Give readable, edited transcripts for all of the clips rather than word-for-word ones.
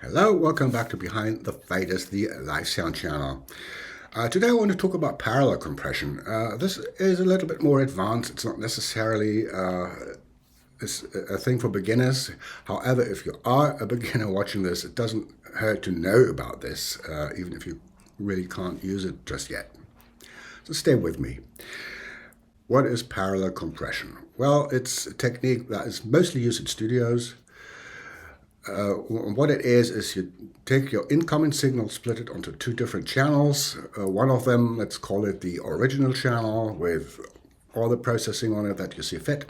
Hello, welcome back to Behind the Faders, the live sound channel. Today I want to talk about parallel compression. This is a little bit more advanced. It's not necessarily a thing for beginners. However, if you are a beginner watching this, it doesn't hurt to know about this, even if you really can't use it just yet. So stay with me. What is parallel compression? Well, it's a technique that is mostly used in studios. What it is you take your incoming signal, split it onto two different channels. One of them, let's call it the original channel with all the processing on it that you see fit.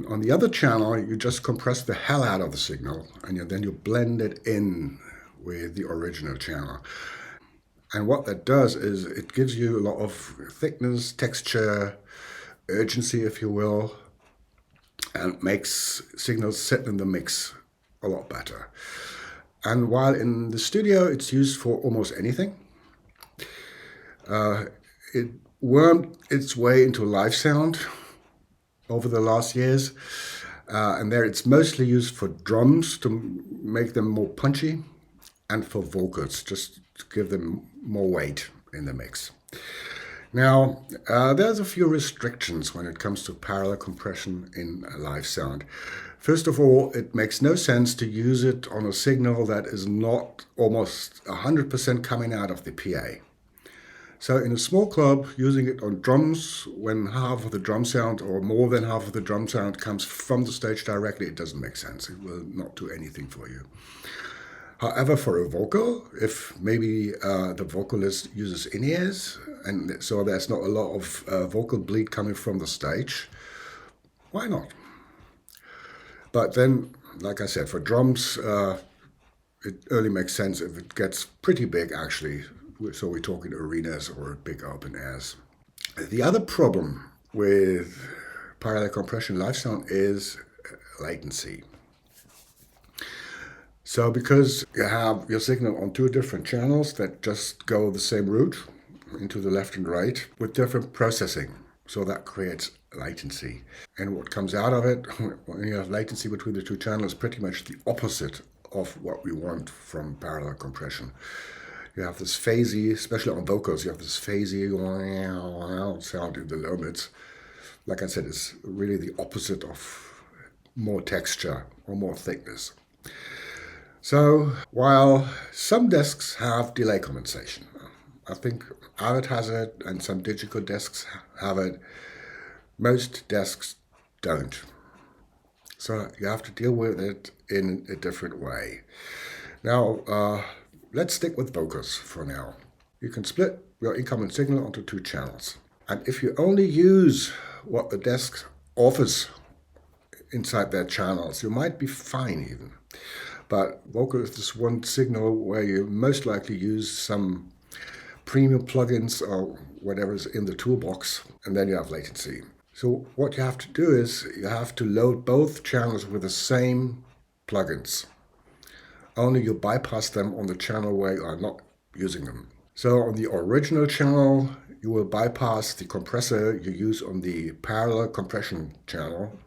On the other channel, you just compress the hell out of the signal, and then you blend it in with the original channel. And what that does is it gives you a lot of thickness, texture, urgency, if you will, and makes signals sit in the mix a lot better. And while in the studio it's used for almost anything, it wormed its way into live sound over the last years. And there it's mostly used for drums to make them more punchy and for vocals, just to give them more weight in the mix. Now, there's a few restrictions when it comes to parallel compression in live sound. First of all, it makes no sense to use it on a signal that is not almost 100% coming out of the PA. So in a small club, using it on drums, when half of the drum sound or more than half of the drum sound comes from the stage directly, it doesn't make sense. It will not do anything for you. However, for a vocal, if maybe the vocalist uses in-ears, and so there's not a lot of vocal bleed coming from the stage, why not? But then, like I said, for drums, it only makes sense if it gets pretty big, actually. So we're talking arenas or big open airs. The other problem with parallel compression live sound is latency. So because you have your signal on two different channels that just go the same route into the left and right with different processing, so that creates latency. And what comes out of it, when you have latency between the two channels, is pretty much the opposite of what we want from parallel compression. You have this phasey, especially on vocals, you have this phasey sound in the low mids. Like I said, it's really the opposite of more texture or more thickness. So while some desks have delay compensation, I think Avid has it and some digital desks have it, most desks don't. So you have to deal with it in a different way. Now, let's stick with vocals for now. You can split your incoming signal onto two channels. And if you only use what the desk offers inside their channels, you might be fine even. But vocal is this one signal where you most likely use some premium plugins or whatever's in the toolbox, and then you have latency. So what you have to do is you have to load both channels with the same plugins. Only you bypass them on the channel where you are not using them. So on the original channel, you will bypass the compressor you use on the parallel compression channel,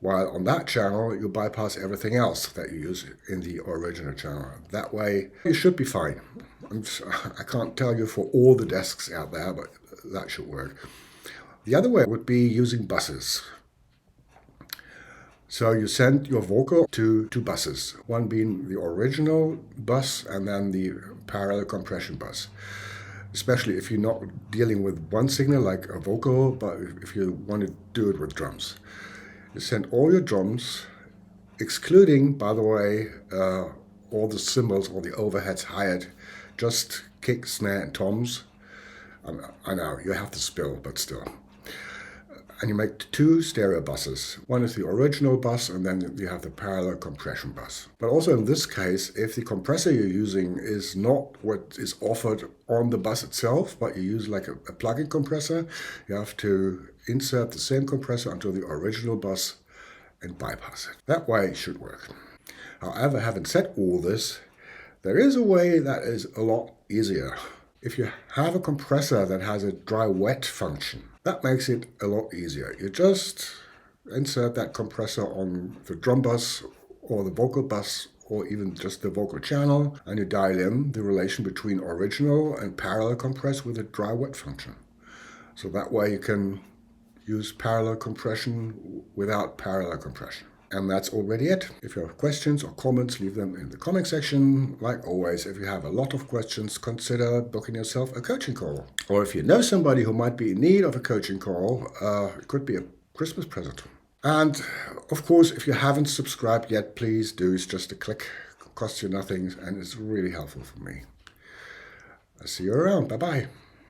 while on that channel, you bypass everything else that you use in the original channel. That way, you should be fine. I can't tell you for all the desks out there, but that should work. The other way would be using buses. So you send your vocal to two buses, one being the original bus and then the parallel compression bus. Especially if you're not dealing with one signal like a vocal, but if you want to do it with drums. You send all your drums, excluding, by the way, all the cymbals or the overheads hired, just kick, snare, and toms. I know, you have to spill, but still. And you make two stereo buses. One is the original bus, and then you have the parallel compression bus. But also in this case, if the compressor you're using is not what is offered on the bus itself, but you use like a plug-in compressor, you have to insert the same compressor onto the original bus and bypass it. That way it should work. However, having said all this, there is a way that is a lot easier. If you have a compressor that has a dry-wet function, that makes it a lot easier. You just insert that compressor on the drum bus or the vocal bus or even just the vocal channel, and you dial in the relation between original and parallel compress with a dry wet function. So that way you can use parallel compression without parallel compression. And that's already it. If you have questions or comments, leave them in the comment section. Like always, if you have a lot of questions, consider booking yourself a coaching call. Or if you know somebody who might be in need of a coaching call, it could be a Christmas present. And of course, if you haven't subscribed yet, please do. It's just a click. It costs you nothing, and it's really helpful for me. I'll see you around. Bye-bye.